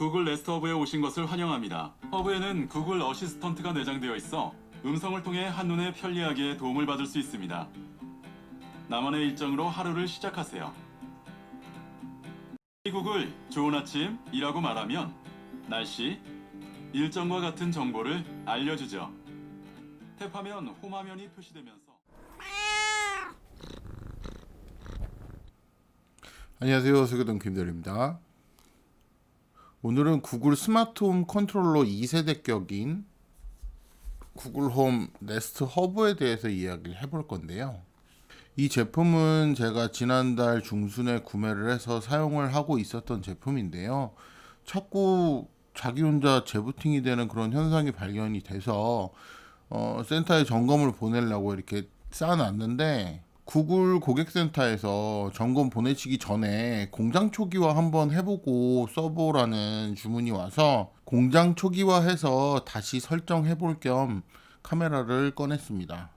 구글 네스트 허브에 오신 것을 환영합니다. 허브에는 구글 어시스턴트가 내장되어 있어 음성을 통해 한눈에 편리하게 도움을 받을 수 있습니다. 나만의 일정으로 하루를 시작하세요. 구글 좋은 아침이라고 말하면 날씨, 일정과 같은 정보를 알려주죠. 탭하면 홈 화면이 표시되면서 안녕하세요. 세계동 김대리입니다. 오늘은 구글 스마트홈 컨트롤러 2세대격인 구글 홈 네스트 허브에 대해서 이야기를 해볼 건데요. 이 제품은 제가 지난달 중순에 구매를 해서 사용을 하고 있었던 제품인데요. 자꾸 자기 혼자 재부팅이 되는 그런 현상이 발견이 돼서 센터에 점검을 보내려고 이렇게 쌓아놨는데 구글 고객센터에서 점검 보내시기 전에 공장 초기화 한번 해보고 써보라는 주문이 와서 공장 초기화해서 다시 설정해 볼 겸 카메라를 꺼냈습니다.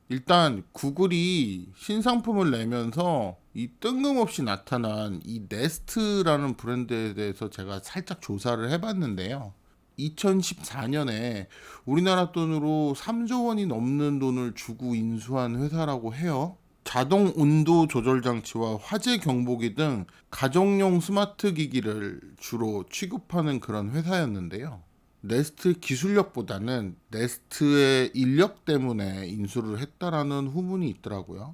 일단 구글이 신상품을 내면서 이 뜬금없이 나타난 이 네스트라는 브랜드에 대해서 제가 살짝 조사를 해봤는데요. 2014년에 우리나라 돈으로 3조 원이 넘는 돈을 주고 인수한 회사라고 해요. 자동 온도 조절 장치와 화재 경보기 등 가정용 스마트 기기를 주로 취급하는 그런 회사였는데요. 네스트 기술력보다는 네스트의 인력 때문에 인수를 했다라는 후문이 있더라고요.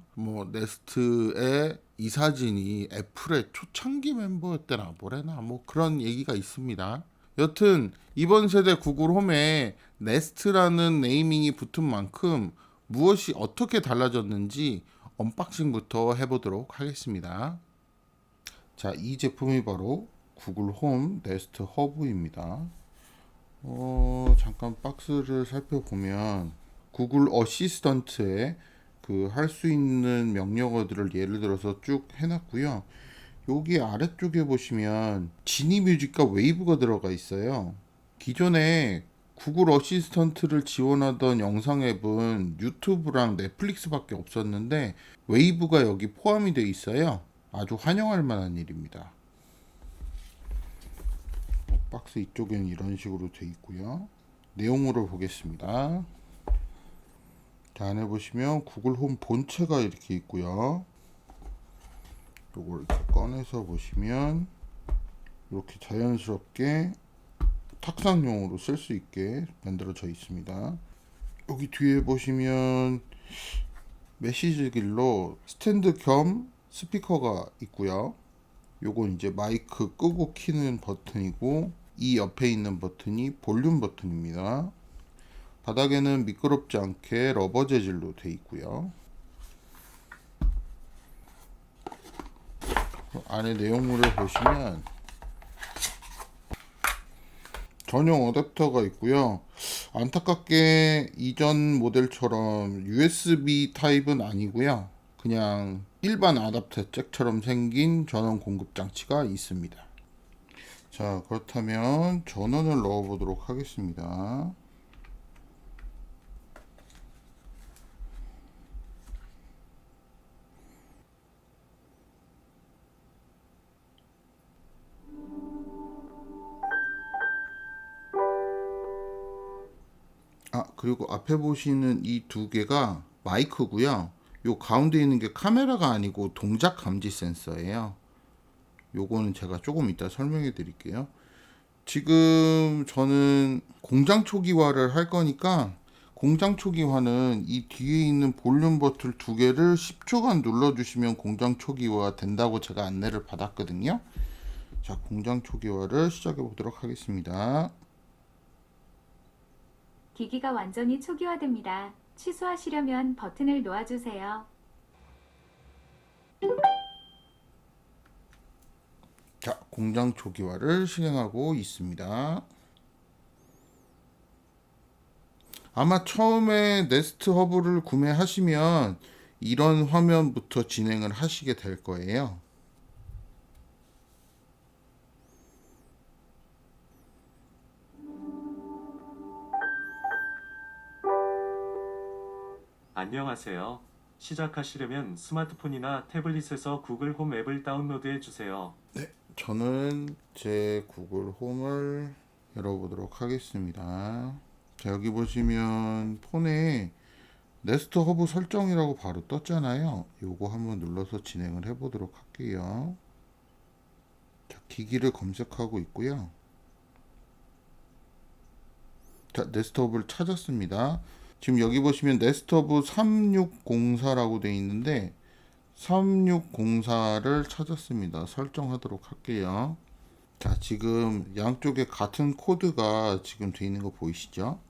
네스트의 이사진이 애플의 초창기 멤버였대나 뭐래나 그런 얘기가 있습니다. 여튼 이번 세대 구글 홈에 네스트라는 네이밍이 붙은 만큼 무엇이 어떻게 달라졌는지 언박싱부터 해보도록 하겠습니다. 자, 이 제품이 바로 구글 홈 네스트 허브입니다. 잠깐 박스를 살펴보면 구글 어시스턴트에 그 할 수 있는 명령어들을 예를 들어서 쭉 해놨고요. 여기 아래쪽에 보시면 지니 뮤직과 웨이브가 들어가 있어요. 기존에 구글 어시스턴트를 지원하던 영상 앱은 유튜브랑 넷플릭스밖에 없었는데 웨이브가 여기 포함이 되어 있어요. 아주 환영할 만한 일입니다. 박스 이쪽에는 이런 식으로 되어 있고요. 내용으로 보겠습니다. 자, 안에 보시면 구글 홈 본체가 이렇게 있고요. 요걸 이렇게 꺼내서 보시면 이렇게 자연스럽게 탁상용으로 쓸 수 있게 만들어져 있습니다. 여기 뒤에 보시면 메시지 길로 스탠드 겸 스피커가 있고요. 요건 이제 마이크 끄고 키는 버튼이고 이 옆에 있는 버튼이 볼륨 버튼입니다. 바닥에는 미끄럽지 않게 러버 재질로 되어 있고요. 안에 내용물을 보시면 전용 어댑터가 있고요. 안타깝게 이전 모델처럼 USB 타입은 아니고요. 그냥 일반 아답터 잭처럼 생긴 전원 공급 장치가 있습니다. 자, 그렇다면 전원을 넣어 보도록 하겠습니다. 그리고 앞에 보시는 이 두 개가 마이크고요. 요 가운데 있는 게 카메라가 아니고 동작 감지 센서예요. 요거는 제가 조금 이따 설명해 드릴게요. 지금 저는 공장 초기화를 할 거니까 공장 초기화는 이 뒤에 있는 볼륨 버튼 두 개를 10초간 눌러주시면 공장 초기화 된다고 제가 안내를 받았거든요. 자, 공장 초기화를 시작해 보도록 하겠습니다. 기기가 완전히 초기화됩니다. 취소하시려면 버튼을 놓아주세요. 자, 공장 초기화를 실행하고 있습니다. 아마 처음에 네스트 허브를 구매하시면 이런 화면부터 진행을 하시게 될 거예요. 안녕하세요. 시작하시려면 스마트폰이나 태블릿에서 구글 홈 앱을 다운로드해 주세요. 저는 제 구글 홈을 열어보도록 하겠습니다. 자, 여기 보시면 폰에 네스트 허브 설정이라고 바로 떴잖아요. 요거 한번 눌러서 진행을 해보도록 할게요. 자, 기기를 검색하고 있고요. 자, 네스트 허브를 찾았습니다. 지금 여기 보시면 네스트 허브 3604라고 되어 있는데 3604를 찾았습니다. 설정하도록 할게요. 자, 지금 양쪽에 같은 코드가 지금 되어 있는 거 보이시죠?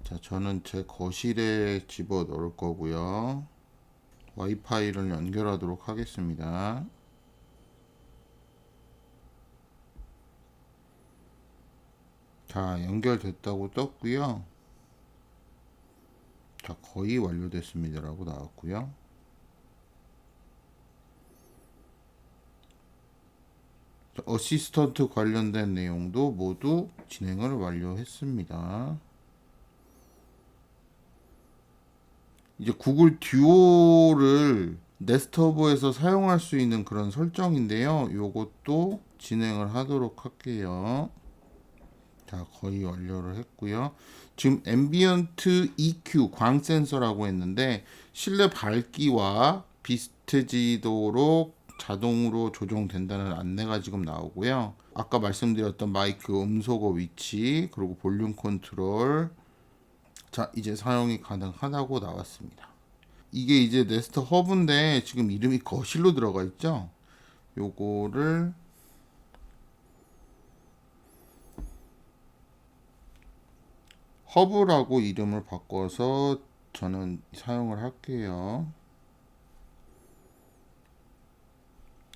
자, 저는 제 거실에 집어 넣을 거고요. 와이파이를 연결하도록 하겠습니다. 자, 연결됐다고 떴고요. 자, 거의 완료됐습니다 라고 나왔고요. 자, 어시스턴트 관련된 내용도 모두 진행을 완료했습니다. 이제 구글 듀오를 네스트허브에서 사용할 수 있는 그런 설정인데요. 요것도 진행을 하도록 할게요. 자, 거의 완료를 했고요. 지금 앰비언트 EQ 광 센서라고 했는데 실내 밝기와 비슷해지도록 자동으로 조정된다는 안내가 지금 나오고요. 아까 말씀드렸던 마이크 음소거 위치 그리고 볼륨 컨트롤, 자, 이제 사용이 가능하다고 나왔습니다. 이게 이제 네스트 허브인데 지금 이름이 거실로 들어가 있죠. 요거를 허브라고 이름을 바꿔서 저는 사용을 할게요.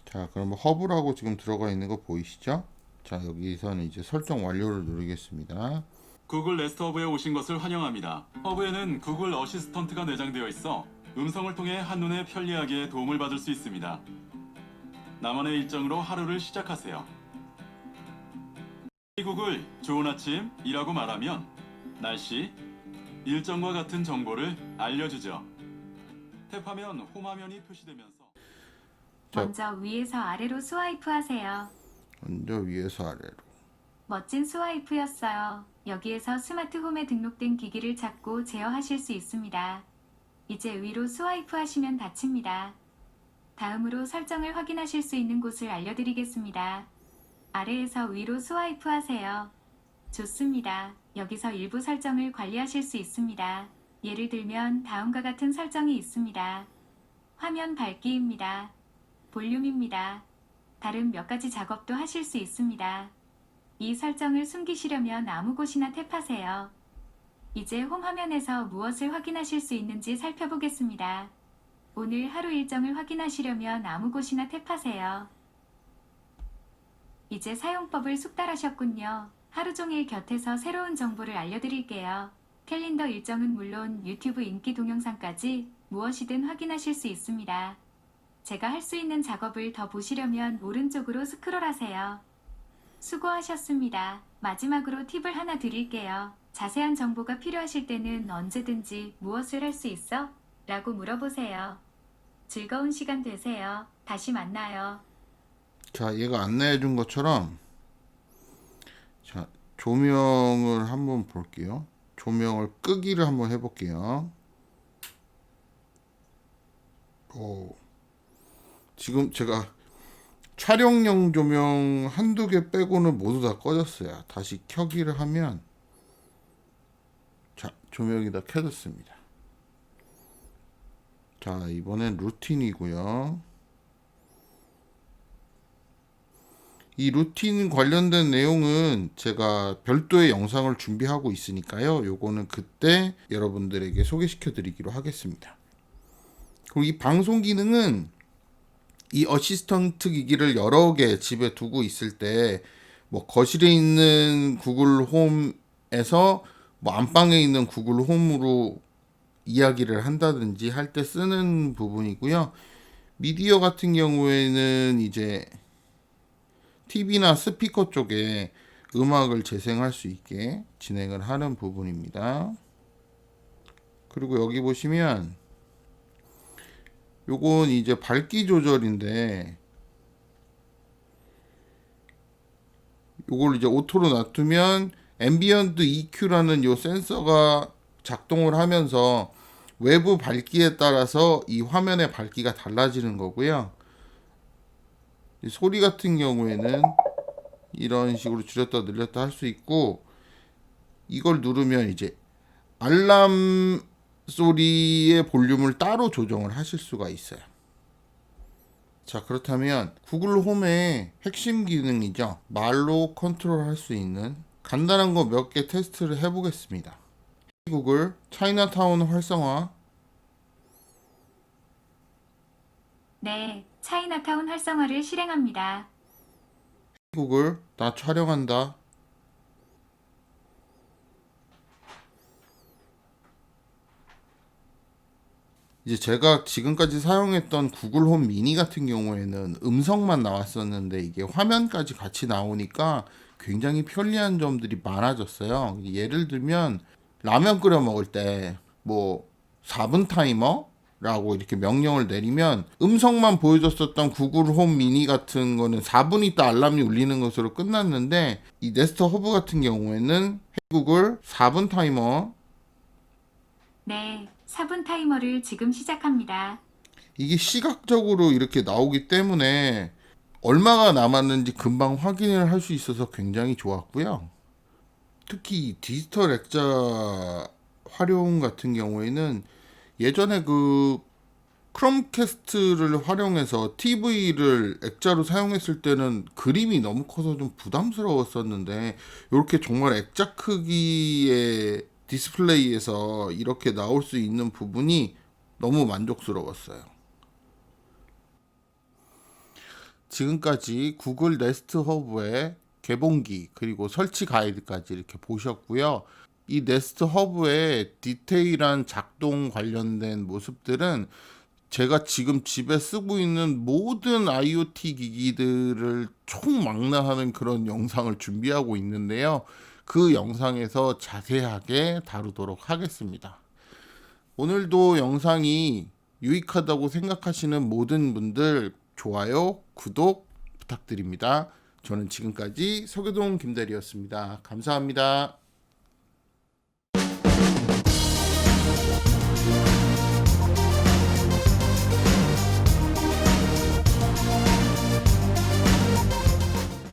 자, 그럼 허브라고 지금 들어가 있는 거 보이시죠? 자, 여기서는 이제 설정 완료를 누르겠습니다. 구글 네스트 허브에 오신 것을 환영합니다. 허브에는 구글 어시스턴트가 내장되어 있어 음성을 통해 한눈에 편리하게 도움을 받을 수 있습니다. 나만의 일정으로 하루를 시작하세요. 구글 좋은 아침이라고 말하면 날씨, 일정과 같은 정보를 알려주죠. 탭하면 홈 화면이 표시되면서 자. 먼저 위에서 아래로 스와이프 하세요. 먼저 위에서 아래로. 멋진 스와이프였어요. 여기에서 스마트 홈에 등록된 기기를 찾고 제어하실 수 있습니다. 이제 위로 스와이프 하시면 닫힙니다. 다음으로 설정을 확인하실 수 있는 곳을 알려드리겠습니다. 아래에서 위로 스와이프 하세요. 좋습니다. 여기서 일부 설정을 관리하실 수 있습니다. 예를 들면 다음과 같은 설정이 있습니다. 화면 밝기입니다. 볼륨입니다. 다른 몇 가지 작업도 하실 수 있습니다. 이 설정을 숨기시려면 아무 곳이나 탭하세요. 이제 홈 화면에서 무엇을 확인하실 수 있는지 살펴보겠습니다. 오늘 하루 일정을 확인하시려면 아무 곳이나 탭하세요. 이제 사용법을 숙달하셨군요. 하루 종일 곁에서 새로운 정보를 알려드릴게요. 캘린더 일정은 물론 유튜브 인기 동영상까지 무엇이든 확인하실 수 있습니다. 제가 할 수 있는 작업을 더 보시려면 오른쪽으로 스크롤하세요. 수고하셨습니다. 마지막으로 팁을 하나 드릴게요. 자세한 정보가 필요하실 때는 언제든지 무엇을 할 수 있어? 라고 물어보세요. 즐거운 시간 되세요. 다시 만나요. 자, 얘가 안내해 준 것처럼 자, 조명을 한번 볼게요. 조명을 끄기를 한번 해볼게요. 오, 지금 제가 촬영용 조명 한두 개 빼고는 모두 다 꺼졌어요. 다시 켜기를 하면 자, 조명이 다 켜졌습니다. 자, 이번엔 루틴이고요. 이 루틴 관련된 내용은 제가 별도의 영상을 준비하고 있으니까요. 요거는 그때 여러분들에게 소개시켜 드리기로 하겠습니다. 그리고 이 방송 기능은 이 어시스턴트 기기를 여러 개 집에 두고 있을 때 뭐 거실에 있는 구글 홈에서 뭐 안방에 있는 구글 홈으로 이야기를 한다든지 할 때 쓰는 부분이고요. 미디어 같은 경우에는 이제 TV나 스피커 쪽에 음악을 재생할 수 있게 진행을 하는 부분입니다. 그리고 여기 보시면 요건 이제 밝기 조절인데 요걸 이제 오토로 놔두면 앰비언트 EQ라는 요 센서가 작동을 하면서 외부 밝기에 따라서 이 화면의 밝기가 달라지는 거고요. 이 소리 같은 경우에는 이런 식으로 줄였다 늘렸다 할 수 있고, 이걸 누르면 이제 알람 소리의 볼륨을 따로 조정을 하실 수가 있어요. 자, 그렇다면 구글 홈의 핵심 기능이죠. 말로 컨트롤할 수 있는 간단한 거 몇 개 테스트를 해보겠습니다. 구글 차이나타운 활성화. 네, 차이나타운 활성화를 실행합니다. 구글 나 촬영한다. 이제 제가 지금까지 사용했던 구글 홈 미니 같은 경우에는 음성만 나왔었는데 이게 화면까지 같이 나오니까 굉장히 편리한 점들이 많아졌어요. 예를 들면 라면 끓여 먹을 때 뭐 4분 타이머라고 이렇게 명령을 내리면 음성만 보여줬었던 구글 홈 미니 같은 거는 4분 있다 알람이 울리는 것으로 끝났는데, 이 네스트 허브 같은 경우에는 구글 4분 타이머, 네, 4분 타이머를 지금 시작합니다. 이게 시각적으로 이렇게 나오기 때문에 얼마가 남았는지 금방 확인을 할 수 있어서 굉장히 좋았고요. 특히 디지털 액자 활용 같은 경우에는 예전에 그 크롬캐스트를 활용해서 TV를 액자로 사용했을 때는 그림이 너무 커서 좀 부담스러웠었는데, 이렇게 정말 액자 크기의 디스플레이에서 이렇게 나올 수 있는 부분이 너무 만족스러웠어요. 지금까지 구글 네스트 허브의 개봉기 그리고 설치 가이드까지 이렇게 보셨고요. 이 네스트 허브의 디테일한 작동 관련된 모습들은 제가 지금 집에 쓰고 있는 모든 IoT 기기들을 총망라하는 그런 영상을 준비하고 있는데요. 그 영상에서 자세하게 다루도록 하겠습니다. 오늘도 영상이 유익하다고 생각하시는 모든 분들 좋아요, 구독 부탁드립니다. 저는 지금까지 서교동 김대리였습니다. 감사합니다.